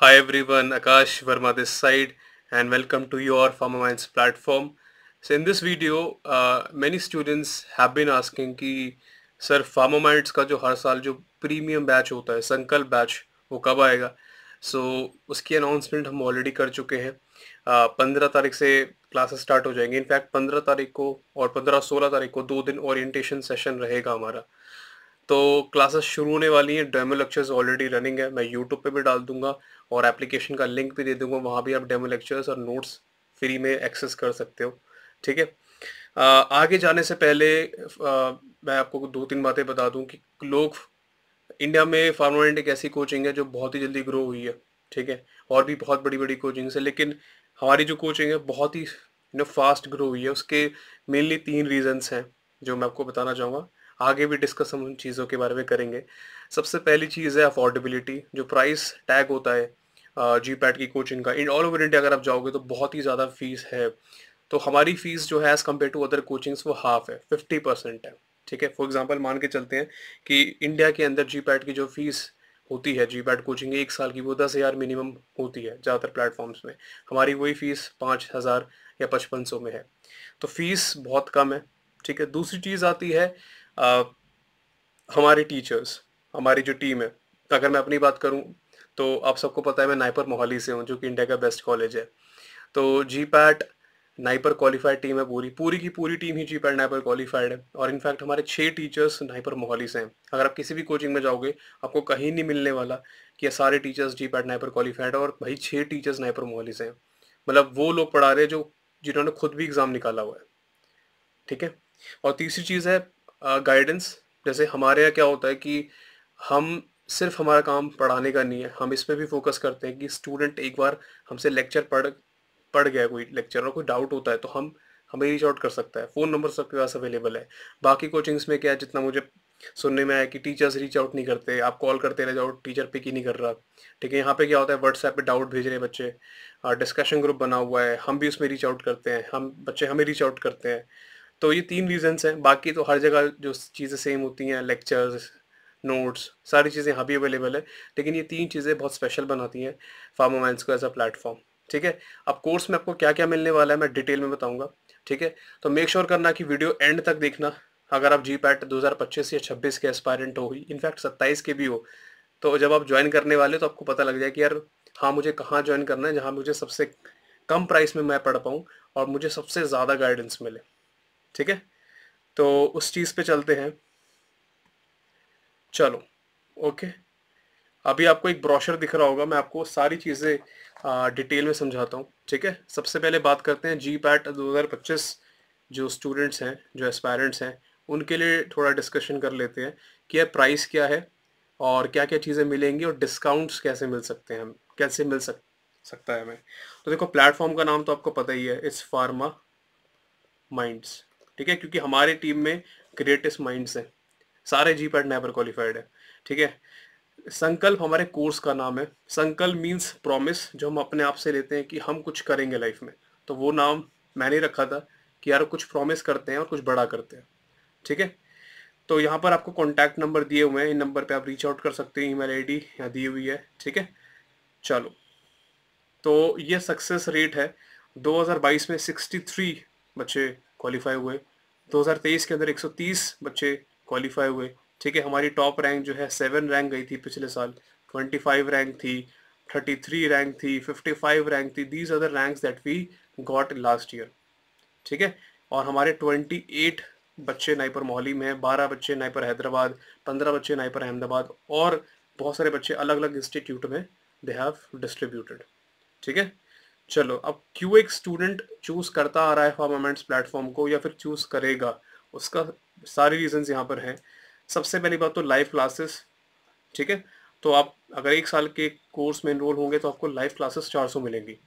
Hi everyone, Akash Verma this side, and welcome to your Pharma Minds platform. So in this video, many students have been asking कि sir Pharma Minds का जो हर साल जो premium batch होता है संकल्प batch वो कब आएगा? सो उसकी अनाउंसमेंट हम ऑलरेडी कर चुके हैं। 15 तारीख से क्लासेस स्टार्ट हो जाएंगे। इनफैक्ट 15 तारीख को और 15-16 तारीख को 2 दिन ओरिएंटेशन सेशन रहेगा हमारा। तो क्लासेस शुरू होने वाली हैं। डेमो लेक्चर्स ऑलरेडी रनिंग है। मैं यूट्यूब पे भी डाल दूंगा और एप्लीकेशन का लिंक भी दे दूंगा। वहाँ भी आप डेमो लेक्चर्स और नोट्स फ्री में एक्सेस कर सकते हो। ठीक है। आगे जाने से पहले मैं आपको 2-3 बातें बता दूं कि लोग इंडिया में फार्मामेंट एक ऐसी कोचिंग है जो बहुत ही जल्दी ग्रो हुई है। ठीक है। और भी बहुत बड़ी बड़ी कोचिंग्स है, लेकिन हमारी जो कोचिंग है बहुत ही फास्ट ग्रो हुई है। उसके मेनली 3 रीजंस हैं जो मैं आपको बताना चाहूँगा। आगे भी डिस्कस हम उन चीज़ों के बारे में करेंगे। सबसे पहली चीज़ है अफोर्डेबिलिटी। जो प्राइस टैग होता है जी पैट की कोचिंग का, इन ऑल ओवर इंडिया अगर आप जाओगे तो बहुत ही ज़्यादा फीस है। तो हमारी फीस जो है as compared to other coachings वो हाफ है, 50% है। ठीक है। फॉर एग्जांपल मान के चलते हैं कि इंडिया के अंदर जी पैट की जो फीस होती है जी पैट कोचिंग 1 साल की वो 10,000 मिनिमम होती है ज़्यादातर प्लेटफॉर्म्स में। हमारी वही फीस 5,000 या 5500 में है। तो फीस बहुत कम है। ठीक है। दूसरी चीज़ आती है अ, हमारे टीचर्स, हमारी जो टीम है। अगर मैं अपनी बात करूं तो आप सबको पता है मैं नाइपर मोहाली से हूं, जो कि इंडिया का बेस्ट कॉलेज है। तो जी पैट नाइपर क्वालिफाइड टीम है। पूरी पूरी की पूरी टीम ही जी पैट नाइपर क्वालिफाइड है। और इनफैक्ट हमारे 6 टीचर्स नाइपर मोहाली से हैं। अगर आप किसी भी कोचिंग में जाओगे आपको कहीं नहीं मिलने वाला कि ये सारे टीचर्स जी पैट नाइपर क्वालिफाइड है और भाई 6 टीचर्स नाइपर मोहाली से हैं। मतलब वो लोग पढ़ा रहे हैं जो जिन्होंने खुद भी एग्ज़ाम निकाला हुआ है। ठीक है। और तीसरी चीज़ है गाइडेंस। जैसे हमारे यहाँ क्या होता है कि हम सिर्फ हमारा काम पढ़ाने का नहीं है, हम इस पे भी फोकस करते हैं कि स्टूडेंट एक बार हमसे लेक्चर पढ़ पढ़ गया कोई लेक्चर और कोई डाउट होता है तो हम हमें रीच आउट कर सकता है। फ़ोन नंबर सबके पास अवेलेबल है। बाकी कोचिंग्स में क्या है, जितना मुझे सुनने में आया कि टीचर्स रीच आउट नहीं करते, आप कॉल करते रह जाओ टीचर पिक ही नहीं कर रहा। ठीक है। यहाँ पे क्या होता है, व्हाट्सएप पे डाउट भेज रहे हैं बच्चे, डिस्कशन ग्रुप बना हुआ है, हम भी उसमें रीच आउट करते हैं, हम बच्चे हमें रीच आउट करते हैं। तो ये 3 रीजंस हैं। बाकी तो हर जगह जो चीज़ें सेम होती हैं, लेक्चर्स, नोट्स, सारी चीज़ें यहाँ भी अवेलेबल है। लेकिन ये 3 चीज़ें बहुत स्पेशल बनाती हैं फार्मामेंट्स को एज अ प्लेटफॉर्म। ठीक है। अब कोर्स में आपको क्या क्या मिलने वाला है मैं डिटेल में बताऊंगा। ठीक है। तो मेक श्योर करना कि वीडियो एंड तक देखना। अगर आप जी पैट 2025 या 26 के एस्पायरेंट हो, इनफैक्ट 27 के भी हो, तो जब आप ज्वाइन करने वाले हो तो आपको पता लग जाए कि यार हाँ मुझे कहाँ ज्वाइन करना है जहाँ मुझे सबसे कम प्राइस में मैं पढ़ पाऊँ और मुझे सबसे ज़्यादा गाइडेंस मिले। ठीक है। तो उस चीज़ पे चलते हैं। चलो। ओके। अभी आपको एक ब्रोशर दिख रहा होगा, मैं आपको सारी चीज़ें डिटेल में समझाता हूँ। ठीक है। सबसे पहले बात करते हैं जी पैट 2025। जो स्टूडेंट्स हैं, जो एस्पायरेंट्स हैं, उनके लिए थोड़ा डिस्कशन कर लेते हैं कि यार प्राइस क्या है और क्या क्या चीज़ें मिलेंगी और डिस्काउंट्स कैसे मिल सकते हैं, हम कैसे सकता है हमें। तो देखो, प्लेटफॉर्म का नाम तो आपको पता ही है, इट्स फार्मा माइंड्स। ठीक है। क्योंकि हमारी टीम में ग्रेटेस्ट माइंड्स हैं, सारे जी पैट नेवर क्वालिफाइड है। ठीक है। संकल्प हमारे कोर्स का नाम है। संकल्प मीन्स प्रॉमिस, जो हम अपने आप से लेते हैं कि हम कुछ करेंगे लाइफ में। तो वो नाम मैंने रखा था कि यार कुछ प्रॉमिस करते हैं और कुछ बड़ा करते हैं। ठीक है। तो यहाँ पर आपको कॉन्टैक्ट नंबर दिए हुए हैं, इन नंबर पे आप रीच आउट कर सकते हैं। ईमेल आईडी यहाँ दी हुई है। ठीक है। चलो। तो ये सक्सेस रेट है। 2022 में 63 बच्चे क्वालिफाई हुए। 2023 के अंदर 130 बच्चे क्वालिफाई हुए। ठीक है। हमारी टॉप रैंक जो है 7 रैंक गई थी पिछले साल, 25 रैंक थी, 33 रैंक थी, 55 रैंक थी। These are the ranks that we got last year. ठीक है। और हमारे 28 बच्चे नाइपर मोहाली में हैं, 12 बच्चे नाइपर हैदराबाद, 15 बच्चे नाइपर अहमदाबाद और बहुत सारे बच्चे अलग अलग इंस्टीट्यूट में दे हैव डिस्ट्रीब्यूटेड। ठीक है। चलो, अब क्यों एक स्टूडेंट चूज करता आ रहा है फार्मामेंट्स प्लेटफॉर्म को या फिर चूज करेगा, उसका सारी रीजंस यहाँ पर हैं। सबसे पहली बात तो लाइव क्लासेस। ठीक है। तो आप अगर 1 साल के कोर्स में एनरोल होंगे तो आपको लाइव क्लासेस 400 मिलेंगी।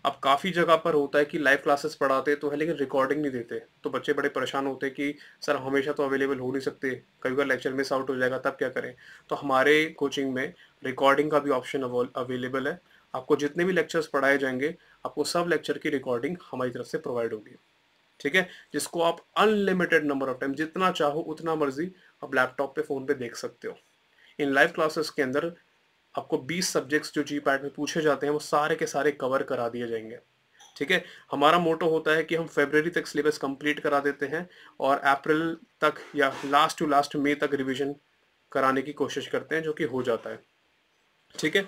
अब काफ़ी जगह पर होता है कि लाइव क्लासेस पढ़ाते तो है लेकिन रिकॉर्डिंग नहीं देते, तो बच्चे बड़े परेशान होते हैं कि सर हमेशा तो अवेलेबल हो नहीं सकते, कभी बार लेक्चर मिस आउट हो जाएगा तब क्या करें। तो हमारे कोचिंग में रिकॉर्डिंग का भी ऑप्शन अवेलेबल है। आपको जितने भी लेक्चर्स पढ़ाए जाएंगे आपको सब लेक्चर की रिकॉर्डिंग हमारी तरफ से प्रोवाइड होगी। ठीक है। जिसको आप अनलिमिटेड नंबर ऑफ टाइम जितना चाहो उतना मर्जी आप लैपटॉप पे फ़ोन पे देख सकते हो। इन लाइव क्लासेस के अंदर आपको 20 सब्जेक्ट्स जो जीपैट में पूछे जाते हैं वो सारे के सारे कवर करा दिए जाएंगे। ठीक है, हमारा मोटो होता है कि हम फरवरी तक सिलेबस कंप्लीट करा देते हैं और अप्रैल तक या लास्ट टू लास्ट मई तक रिवीजन कराने की कोशिश करते हैं, जो कि हो जाता है। ठीक है,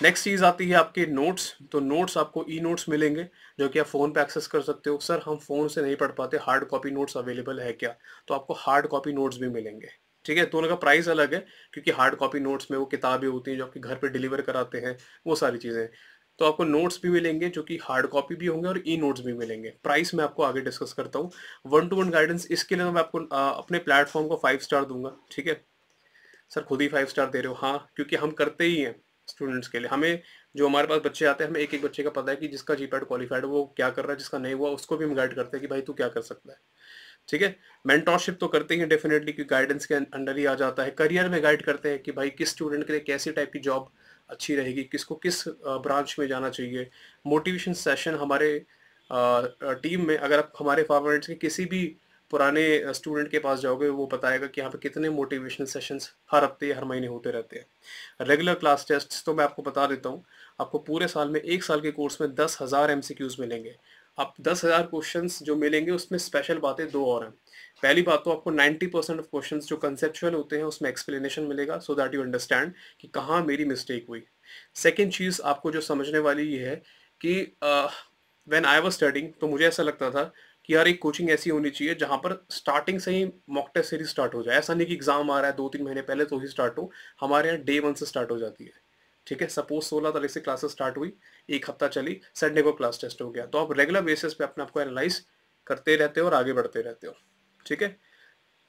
नेक्स्ट चीज़ आती है आपके नोट्स। तो नोट्स आपको ई नोट्स मिलेंगे जो कि आप फ़ोन पे एक्सेस कर सकते हो। सर हम फ़ोन से नहीं पढ़ पाते, हार्ड कॉपी नोट्स अवेलेबल है क्या? तो आपको हार्ड कॉपी नोट्स भी मिलेंगे। ठीक है, दोनों का प्राइस अलग है, क्योंकि हार्ड कॉपी नोट्स में वो किताबें होती हैं जो आपके घर पे डिलीवर कराते हैं, वो सारी चीज़ें। तो आपको नोट्स भी मिलेंगे जो कि हार्ड कॉपी भी होंगे और ई नोट्स भी मिलेंगे। प्राइस मैं आपको आगे डिस्कस करता हूँ। 1-to-1 गाइडेंस इसके लिए तो मैं आपको अपने प्लेटफॉर्म को 5 स्टार दूंगा। ठीक है, सर खुद ही 5 स्टार दे रहे हो? हाँ, क्योंकि हम करते ही हैं स्टूडेंट्स के लिए। हमें जो हमारे पास बच्चे आते हैं, हमें एक एक बच्चे का पता है कि जिसका जीपैट क्वालिफाइड है वो क्या कर रहा है, जिसका नहीं हुआ उसको भी हम गाइड करते हैं कि भाई तू क्या कर सकता है। ठीक है, मेंटोरशिप तो करते ही हैं डेफिनेटली, कि गाइडेंस के अंडर ही आ जाता है। करियर में गाइड करते हैं कि भाई किस स्टूडेंट के लिए कैसी टाइप की जॉब अच्छी रहेगी, किसको किस ब्रांच में जाना चाहिए। मोटिवेशन सेशन हमारे टीम में, अगर आप हमारे फार्मेट्स के किसी भी पुराने स्टूडेंट के पास जाओगे, वो बताएगा कि यहाँ पे कितने मोटिवेशनल सेशंस हर हफ्ते हर महीने होते रहते हैं। रेगुलर क्लास टेस्ट तो मैं आपको बता देता हूँ, आपको पूरे साल में 1 साल के कोर्स में 10,000 MCQs मिलेंगे। आप 10,000 क्वेश्चंस जो मिलेंगे उसमें स्पेशल बातें दो और हैं। पहली बात तो आपको 90% ऑफ क्वेश्चंस जो कंसेप्चुअल होते हैं उसमें एक्सप्लेनेशन मिलेगा, सो दैट यू अंडरस्टैंड कि कहाँ मेरी मिस्टेक हुई। सेकेंड चीज़ आपको जो समझने वाली ये है कि व्हेन आई वाज स्टडिंग, तो मुझे ऐसा लगता था कि यार एक कोचिंग ऐसी होनी चाहिए जहाँ पर स्टार्टिंग से ही मॉक टेस्ट सीरीज स्टार्ट हो जाए। ऐसा नहीं कि एग्जाम आ रहा है 2-3 महीने पहले तो ही स्टार्ट हो, हमारे यहाँ डे 1 से स्टार्ट हो जाती है। ठीक है, सपोज 16 तारीख से क्लासेस स्टार्ट हुई, एक हफ्ता चली, संडे को क्लास टेस्ट हो गया, तो आप रेगुलर बेसिस पे अपने आप को एनालाइज करते रहते हो और आगे बढ़ते रहते हो। ठीक है,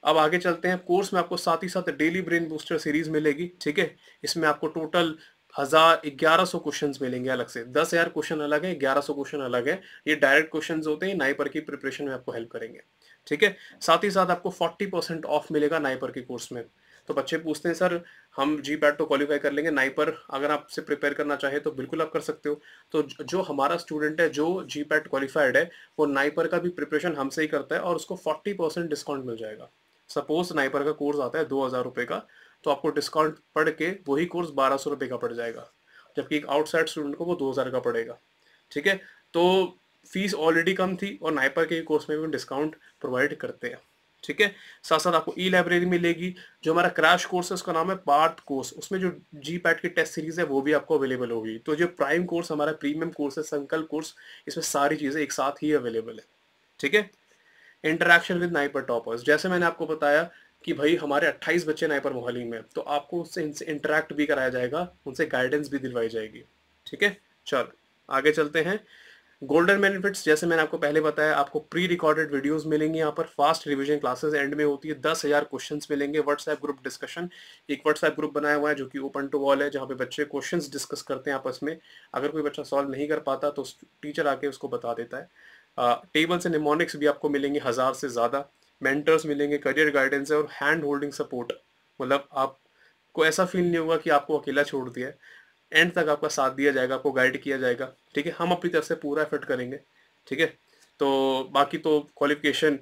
अब आगे चलते हैं। कोर्स में आपको साथ ही साथ डेली ब्रेन बूस्टर सीरीज मिलेगी। ठीक है, इसमें आपको टोटल 1100 क्वेश्चन मिलेंगे अलग से। 10,000 क्वेश्चन अलग है, 1100 क्वेश्चन अलग है। ये डायरेक्ट क्वेश्चन होते हैं, नाइपर की प्रिपरेशन में आपको हेल्प करेंगे। ठीक है, साथ ही साथ आपको 40% ऑफ मिलेगा नाइपर के कोर्स में। तो बच्चे पूछते हैं सर हम जी पैट तो क्वालिफाई कर लेंगे, नाइपर अगर आपसे प्रिपेयर करना चाहे तो बिल्कुल आप कर सकते हो। तो जो हमारा स्टूडेंट है जो जी पैट क्वालिफाइड है, वो नाइपर का भी प्रिपरेशन हमसे ही करता है और उसको 40% डिस्काउंट मिल जाएगा। सपोज नाइपर का कोर्स आता है 2,000 रुपये का, तो आपको डिस्काउंट पड़ के वही कोर्स 1,200 रुपये का पड़ जाएगा, जबकि एक आउटसाइड स्टूडेंट को वो 2,000 का पड़ेगा। ठीक है, तो फीस ऑलरेडी कम थी और नाइपर के कोर्स में भी डिस्काउंट प्रोवाइड करते हैं। ठीक है, साथ साथ आपको ई लाइब्रेरी मिलेगी। जो हमारा क्रैश कोर्स है उसका नाम है पार्थ कोर्स, उसमें जो जी पैट की टेस्ट सीरीज है वो भी आपको अवेलेबल होगी। तो जो प्राइम कोर्स हमारा प्रीमियम कोर्स है, संकल्प कोर्स, इसमें सारी चीज़ें एक साथ ही अवेलेबल है। ठीक है, इंटरेक्शन विद नाइपर टॉपर्स, जैसे मैंने आपको बताया कि भाई हमारे 28 बच्चे नाइपर मोहाली में, तो आपको उससे इनसे इंटरेक्ट भी कराया जाएगा, उनसे गाइडेंस भी दिलवाई जाएगी। ठीक है, चलो आगे चलते हैं। गोल्डन बेनिफिट्स, जैसे मैंने आपको पहले बताया, आपको प्री रिकॉर्डेड वीडियोस मिलेंगी यहाँ पर। फास्ट रिवीजन क्लासेस एंड में होती है, 10,000 क्वेश्चंस मिलेंगे। व्हाट्सएप ग्रुप डिस्कशन, एक व्हाट्सएप ग्रुप बनाया हुआ है जो कि ओपन टू ऑल है, जहाँ पे बच्चे क्वेश्चंस डिस्कस करते हैं आपस में। अगर कोई बच्चा सॉल्व नहीं कर पाता तो टीचर आके उसको बता देता है। टेबल्स एंड निमोनिक्स भी आपको मिलेंगे 1,000 से ज़्यादा। मेंटर्स मिलेंगे, करियर गाइडेंस है और हैंड होल्डिंग सपोर्ट। मतलब आपको ऐसा फील नहीं होगा कि आपको अकेला छोड़ दिया है, एंड तक आपका साथ दिया जाएगा, आपको गाइड किया जाएगा। ठीक है, हम अपनी तरफ से पूरा एफर्ट करेंगे। ठीक है, तो बाकी तो क्वालिफिकेशन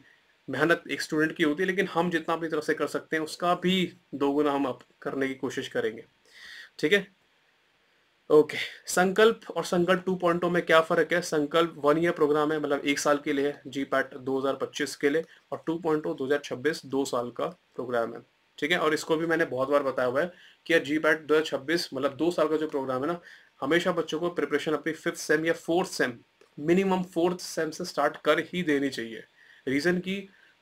मेहनत एक स्टूडेंट की होती है, लेकिन हम जितना अपनी तरफ से कर सकते हैं उसका भी 2 गुना हम अब करने की कोशिश करेंगे। ठीक है, ओके। संकल्प और संकल्प 2.0 में क्या फ़र्क है? संकल्प 1 ईयर प्रोग्राम है, मतलब 1 साल के लिए है, जी पैट 2025 के लिए, और 2.0 2026 2 साल का प्रोग्राम है। ठीक है, और इसको भी मैंने बहुत बार बताया हुआ है कि यार जी पैट 2026 मतलब 2 साल का जो प्रोग्राम है ना, हमेशा बच्चों को प्रिपरेशन अपनी 5th सेम या 4th same, minimum 4th same से स्टार्ट कर ही देनी चाहिए। रीज़न की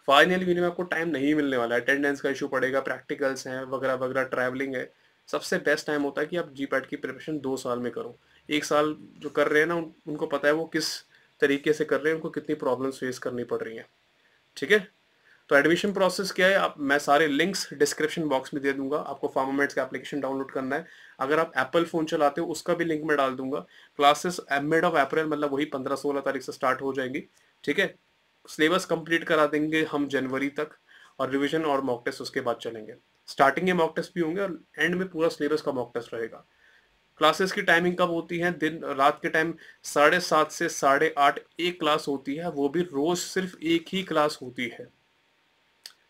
फाइनल ईयर में आपको टाइम नहीं मिलने वाला है, अटेंडेंस का इशू पड़ेगा, प्रैक्टिकल्स हैं वगैरह वगैरह, ट्रैवलिंग है। सबसे बेस्ट टाइम होता है कि आप जी पैट की प्रिपरेशन 2 साल में करो। 1 साल जो कर रहे हैं ना, उनको पता है वो किस तरीके से कर रहे हैं, उनको कितनी प्रॉब्लम्स फेस करनी पड़ रही हैं। ठीक है, तो एडमिशन प्रोसेस क्या है, आप मैं सारे लिंक्स डिस्क्रिप्शन बॉक्स में दे दूंगा। आपको फार्मामेट्स का एप्लीकेशन डाउनलोड करना है। अगर आप एप्पल फ़ोन चलाते हो उसका भी लिंक मैं डाल दूंगा। क्लासेस मिड ऑफ अप्रैल, मतलब वही 15-16 तारीख से स्टार्ट हो जाएंगी। ठीक है, सिलेबस कंप्लीट करा देंगे हम जनवरी तक, और रिवीजन और मॉक टेस्ट उसके बाद चलेंगे। स्टार्टिंग में मॉक टेस्ट भी होंगे और एंड में पूरा सिलेबस का मॉक टेस्ट रहेगा। क्लासेस की टाइमिंग कब होती है? दिन रात के टाइम 7:30 से 8:30 एक क्लास होती है, वो भी रोज सिर्फ एक ही क्लास होती है।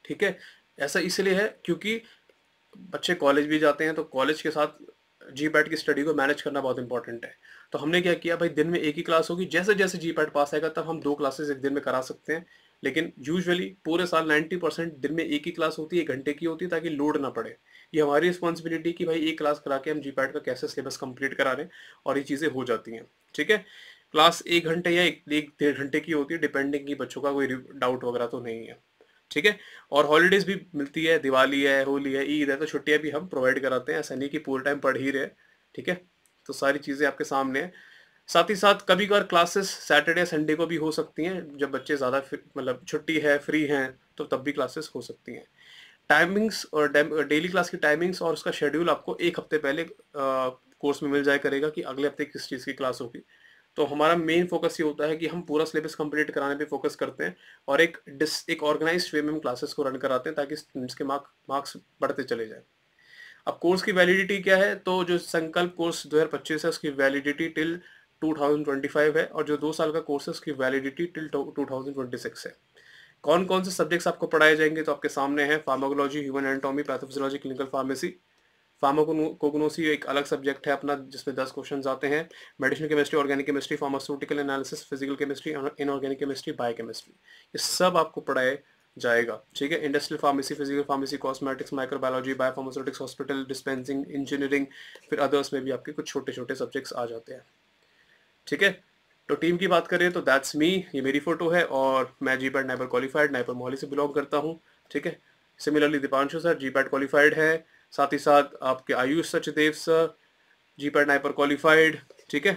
ठीक है, ऐसा इसलिए है क्योंकि बच्चे कॉलेज भी जाते हैं, तो कॉलेज के साथ जी पैट की स्टडी को मैनेज करना बहुत इंपॉर्टेंट है। तो हमने क्या किया भाई, दिन में एक ही क्लास होगी, जैसे जैसे जी पैट पास आएगा तब हम 2 क्लासेस एक दिन में करा सकते हैं। लेकिन यूजुअली पूरे साल 90% दिन में एक ही क्लास होती है, 1 घंटे की होती है, ताकि लोड ना पड़े। ये हमारी रिस्पॉन्सिबिलिटी कि भाई एक क्लास करा के हम जी पैट का कैसे सिलेबस कंप्लीट करा रहे हैं, और ये चीज़ें हो जाती हैं। ठीक है, क्लास 1 घंटे या एक 1 डेढ़ घंटे की होती है, डिपेंडिंग कि बच्चों का कोई डाउट वगैरह तो नहीं है। ठीक है, और हॉलीडेज भी मिलती है, दिवाली है, होली है, ईद है, तो छुट्टियां भी हम प्रोवाइड कराते हैं, ऐसा नहीं कि पूरे टाइम पढ़ ही रहे। ठीक है, तो सारी चीज़ें आपके सामने हैं। साथ ही साथ कभी कभार क्लासेस सैटरडे संडे को भी हो सकती हैं, जब बच्चे ज़्यादा मतलब छुट्टी है, फ्री हैं, तो तब भी क्लासेस हो सकती हैं। टाइमिंग्स और डेली क्लास की टाइमिंग्स और उसका शेड्यूल आपको एक हफ्ते पहले कोर्स में मिल जाया करेगा कि अगले हफ्ते किस चीज़ की क्लास होगी। तो हमारा मेन फोकस ये होता है कि हम पूरा सिलेबस कंप्लीट कराने पे फोकस करते हैं, और एक ऑर्गेनाइज्ड वे में हम क्लासेस को रन कराते हैं, ताकि स्टूडेंट्स के मार्क्स बढ़ते चले जाए। अब कोर्स की वैलिडिटी क्या है, तो जो संकल्प कोर्स 2025 है उसकी वैलिडिटी टिल 2025 है, और जो 2 साल का कोर्स है उसकी वैलिडिटी टिल 2026 है। कौन कौन से सब्जेक्ट्स आपको पढ़ाए जाएंगे, तो आपके सामने है pharmacology, human anatomy, pathophysiology, clinical pharmacy. Pharmacognosy एक अलग सब्जेक्ट है अपना, जिसमें 10 क्वेश्चंस आते हैं। Medicinal chemistry, organic chemistry, pharmaceutical analysis, physical chemistry, inorganic chemistry, biochemistry, ये सब आपको पढ़ाया जाएगा। ठीक है, industrial pharmacy, physical pharmacy, cosmetics, microbiology, biopharmaceutics, hospital dispensing, engineering, फिर अदर्स में भी आपके कुछ छोटे छोटे सब्जेक्ट्स आ जाते हैं। ठीक है, तो टीम की बात करें तो दैट्स मी, ये मेरी फोटो है, और मैं जी PAT NIPER qualified NIPER Mohali से बिलोंग करता हूँ। ठीक है, similarly Deepanshu sir ji PAT qualified है, साथ ही साथ आपके Ayush Sachdev sir ji PAT NIPER qualified. ठीक है,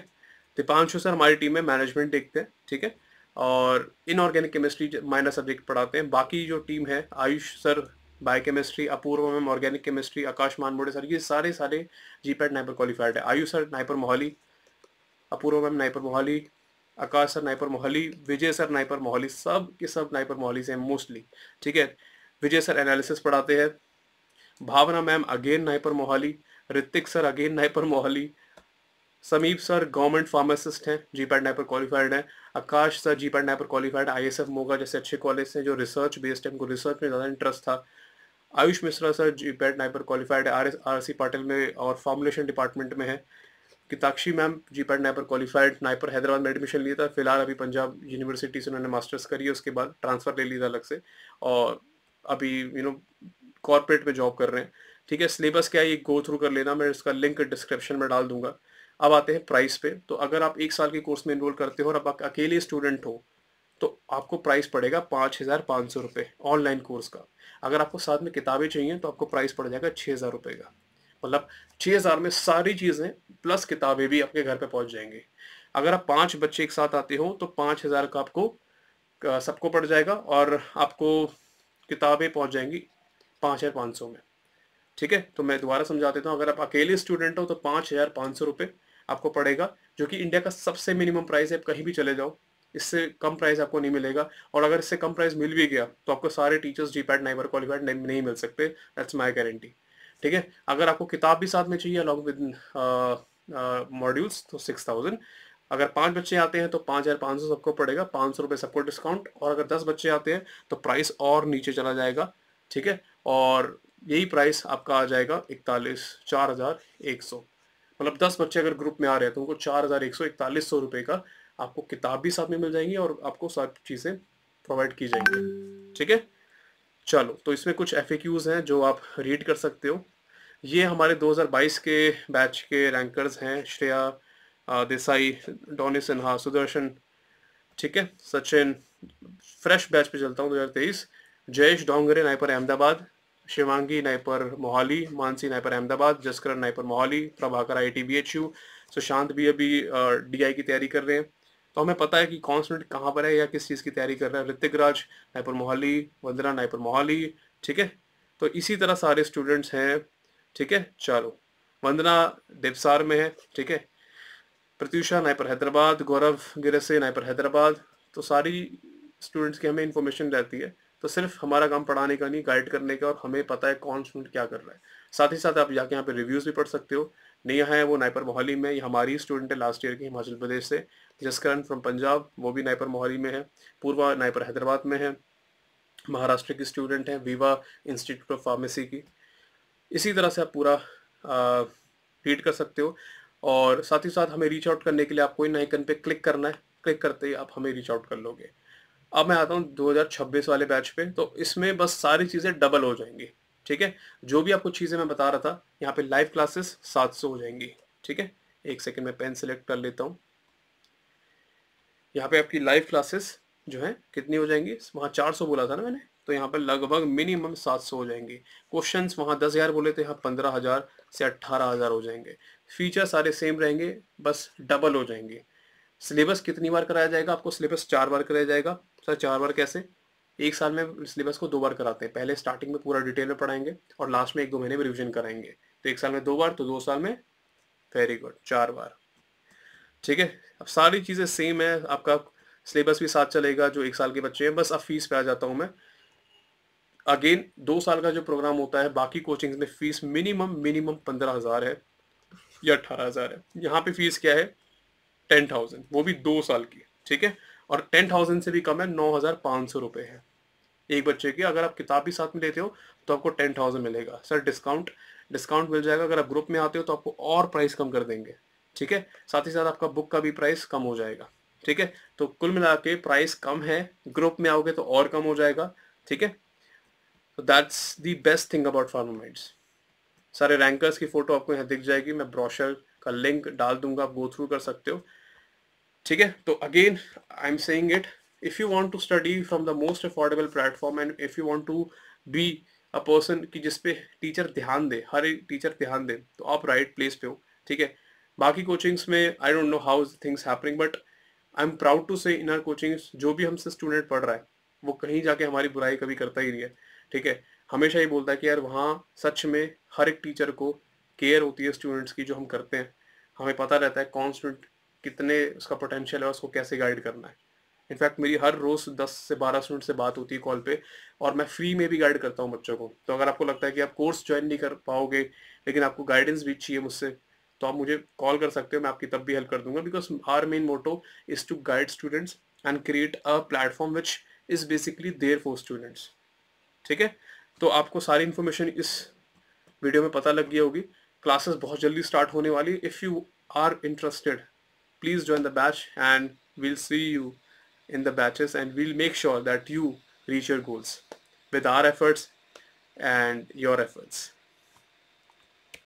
दीपांशु सर हमारी टीम में मैनेजमेंट देखते हैं। ठीक है, और इनऑर्गेनिक केमिस्ट्री माइनर सब्जेक्ट पढ़ाते हैं। बाकी जो टीम है, आयुष सर बायोकेमिस्ट्री, अपूर्व मैम ऑर्गेनिक केमिस्ट्री, आकाश मानमोड़े सर, ये सारे सारे जी पैट नाइपर क्वालिफाइड है। आयुष सर नाइपर मोहाली, अपूर्व मैम नाइपर मोहाली, आकाश सर नाइपर मोहाली, विजय सर नाइपर मोहाली, सब के सब नाइपर मोहाली से हैं मोस्टली। ठीक है, विजय सर एनालिसिस पढ़ाते हैं, Bhavna ma'am again NIPER Mohali, Hrithik sir again NIPER Mohali, Sameep sir government pharmacist हैं, जी पैट नाइपर क्वालिफाइड हैं, Akash sir ji PAT NIPER qualified, ISF Moga जैसे अच्छे कॉलेज हैं जो रिसर्च बेस्ड है, उनको रिसर्च में ज़्यादा इंटरेस्ट था। Ayush Mishra sir ji PAT NIPER qualified है, आर सी पाटिल में और फॉर्मुलेशन डिपार्टमेंट में है। Kitakshi ma'am ji PAT NIPER qualified, NIPER Hyderabad में एडमिशन लिया था, फिलहाल अभी पंजाब यूनिवर्सिटी से उन्होंने मास्टर्स करी है, उसके बाद ट्रांसफ़र ले लिया था अलग से, और अभी कॉर्पोरेट में जॉब कर रहे हैं। ठीक है, सिलेबस क्या है ये गो थ्रू कर लेना, मैं इसका लिंक डिस्क्रिप्शन में डाल दूंगा। अब आते हैं प्राइस पे। तो अगर आप 1 साल के कोर्स में इनरोल करते हो और आप अकेले स्टूडेंट हो, तो आपको प्राइस पड़ेगा 5,500 रुपये ऑनलाइन कोर्स का। अगर आपको साथ में किताबें चाहिए तो आपको प्राइस पड़ जाएगा 6,000 रुपये का। मतलब 6,000 में सारी चीज़ें प्लस किताबें भी आपके घर पे पहुंच जाएंगी। अगर आप 5 बच्चे एक साथ आते हो तो 5,000 का आपको सबको पड़ जाएगा, और आपको किताबें पहुंच जाएंगी 5,500 में। ठीक है, तो मैं दोबारा समझा देता हूँ। अगर आप अकेले स्टूडेंट हो तो 5,500 रुपये आपको पड़ेगा, जो कि इंडिया का सबसे मिनिमम प्राइस है। आप कहीं भी चले जाओ, इससे कम प्राइस आपको नहीं मिलेगा, और अगर इससे कम प्राइस मिल भी गया तो आपको सारे टीचर्स जी पैट नाइपर क्वालिफाइड नहीं मिल सकते, दैट्स माई गारंटी। ठीक है, अगर आपको किताब भी साथ में चाहिए अलॉन्ग विद मॉड्यूल्स तो 6,000। अगर 5 बच्चे आते हैं तो 5,500 सबको पड़ेगा, 500 रुपये सबको डिस्काउंट, और अगर 10 बच्चे आते हैं तो प्राइस और नीचे चला जाएगा। ठीक है, और यही प्राइस आपका आ जाएगा 4,100। मतलब 10 बच्चे अगर ग्रुप में आ रहे हैं तो उनको 4,100, 4,100 रुपये का आपको किताब भी साथ में मिल जाएंगी, और आपको सारी चीज़ें प्रोवाइड की जाएंगी। ठीक है, चलो, तो इसमें कुछ FAQs हैं जो आप रीड कर सकते हो। ये हमारे 2022 के बैच के रैंकर्स हैं, श्रेया देसाई, डॉनी सिन्हा, सुदर्शन, ठीक है, सचिन। फ्रेश बैच पे चलता हूँ 2023। Jayesh Dongre NIPER Ahmedabad, Shivangi NIPER Mohali, Mansi NIPER Ahmedabad, Jaskaran NIPER Mohali, Prabhakar IIT BHU, Sushant भी अभी DI की तैयारी कर रहे हैं। तो हमें पता है कि कौन स्टूडेंट कहाँ पर है या किस चीज़ की तैयारी कर रहा है। ऋतिक राज नाइपर मोहाली, वंदना नाइपर मोहाली। ठीक है, तो इसी तरह सारे स्टूडेंट्स हैं। ठीक है, चलो, वंदना देवसार में है। ठीक है, प्रत्यूषा नाइपर हैदराबाद, गौरव गिरसे नाइपर हैदराबाद। तो सारी स्टूडेंट्स की हमें इन्फॉर्मेशन रहती है। तो सिर्फ हमारा काम पढ़ाने का नहीं, गाइड करने का, और हमें पता है कौन स्टूडेंट क्या कर रहा है। साथ ही साथ आप जाके यहाँ पे रिव्यूज़ भी पढ़ सकते हो। नेहा है वो नाइपर मोहाली में, ये हमारी स्टूडेंट है लास्ट ईयर की, हिमाचल प्रदेश से। जसकरण फ्रॉम पंजाब, वो भी नाइपर मोहाली में है। पूर्वा नाइपर हैदराबाद में है, महाराष्ट्र की स्टूडेंट है, विवा इंस्टीट्यूट ऑफ फार्मेसी की। इसी तरह से आप पूरा रीड कर सकते हो। और साथ ही साथ हमें रीच आउट करने के लिए आपको इन आइकन पे क्लिक करना है, क्लिक करते ही आप हमें रीच आउट कर लोगे। अब मैं आता हूँ 2026 वाले बैच पे, तो इसमें बस सारी चीज़ें डबल हो जाएंगी। ठीक है, जो भी आपको चीज़ें मैं बता रहा था, यहाँ पे लाइव क्लासेस 700 हो जाएंगी। ठीक है, एक सेकंड में पेन सेलेक्ट कर लेता हूँ। यहाँ पे आपकी लाइव क्लासेस जो है कितनी हो जाएंगी, वहाँ 400 बोला था ना मैंने, तो यहाँ पे लगभग मिनिमम 700 हो जाएंगे। क्वेश्चंस वहाँ 10,000 बोले थे, यहाँ 15,000 से 18,000 हो जाएंगे। फीचर सारे सेम रहेंगे, बस डबल हो जाएंगे। सिलेबस कितनी बार कराया जाएगा आपको? सिलेबस 4 बार कराया जाएगा। सर 4 बार कैसे? एक साल में सिलेबस को 2 बार कराते हैं। पहले स्टार्टिंग में पूरा डिटेल में पढ़ाएंगे और लास्ट में 1-2 महीने में रिविजन कराएंगे। तो एक साल में 2 बार, तो 2 साल में वेरी गुड 4 बार। ठीक है, अब सारी चीज़ें सेम है, आपका सिलेबस भी साथ चलेगा जो एक साल के बच्चे हैं। बस अब फीस पे आ जाता हूँ मैं। अगेन 2 साल का जो प्रोग्राम होता है, बाकी कोचिंग्स में फीस मिनिमम 15,000 है या 18,000 है। यहाँ पे फीस क्या है? 10,000, वो भी 2 साल की। ठीक है, और 10,000 से भी कम है, 9,500 रुपये है एक बच्चे की। अगर आप किताब भी साथ में लेते हो तो आपको 10,000 मिलेगा। Sir discount? डिस्काउंट मिल जाएगा, अगर आप ग्रुप में आते हो तो आपको और प्राइस कम कर देंगे। ठीक है, साथ ही साथ आपका बुक का भी प्राइस कम हो जाएगा। ठीक है, तो कुल मिला के प्राइस कम है, ग्रुप में आओगे तो और कम हो जाएगा। ठीक है, तो that's the best thing about Pharmaminds. सारे रैंकर्स की फोटो आपको यहाँ दिख जाएगी, मैं ब्रोशर का लिंक डाल दूंगा, आप गो थ्रू कर सकते हो। ठीक है, तो again I am saying it, if you want to study from the most affordable platform and if you want to be a person की जिसपे टीचर ध्यान दे, हर एक टीचर ध्यान दे, तो आप राइट प्लेस पे हो। ठीक है, बाकी कोचिंग्स में I don't know how things happening, but I am proud to say in are coachings जो भी हमसे स्टूडेंट पढ़ रहा है वो कहीं जाके हमारी बुराई कभी करता ही नहीं है। ठीक है, हमेशा ही बोलता है कि यार वहाँ सच में हर एक टीचर को केयर होती है स्टूडेंट्स की जो हम करते हैं। हमें पता रहता है कौन स्टूडेंट कितने उसका पोटेंशियल है, उसको कैसे गाइड करना है। इनफैक्ट मेरी हर रोज़ 10 से 12 स्टूडेंट से बात होती है कॉल पे, और मैं फ्री में भी गाइड करता हूँ बच्चों को। तो अगर आपको लगता है कि आप कोर्स ज्वाइन नहीं कर पाओगे लेकिन आपको गाइडेंस भी चाहिए मुझसे, तो आप मुझे कॉल कर सकते हो, मैं आपकी तब भी हेल्प कर दूंगा। Because our main motto is to guide students and create a platform which is basically there for students. ठीक है, तो आपको सारी इन्फॉर्मेशन इस वीडियो में पता लग गई होगी। क्लासेस बहुत जल्दी स्टार्ट होने वाली। If you are interested, please join the batch and we'll see you in the batches and we'll make sure that you reach your goals with our efforts and your efforts.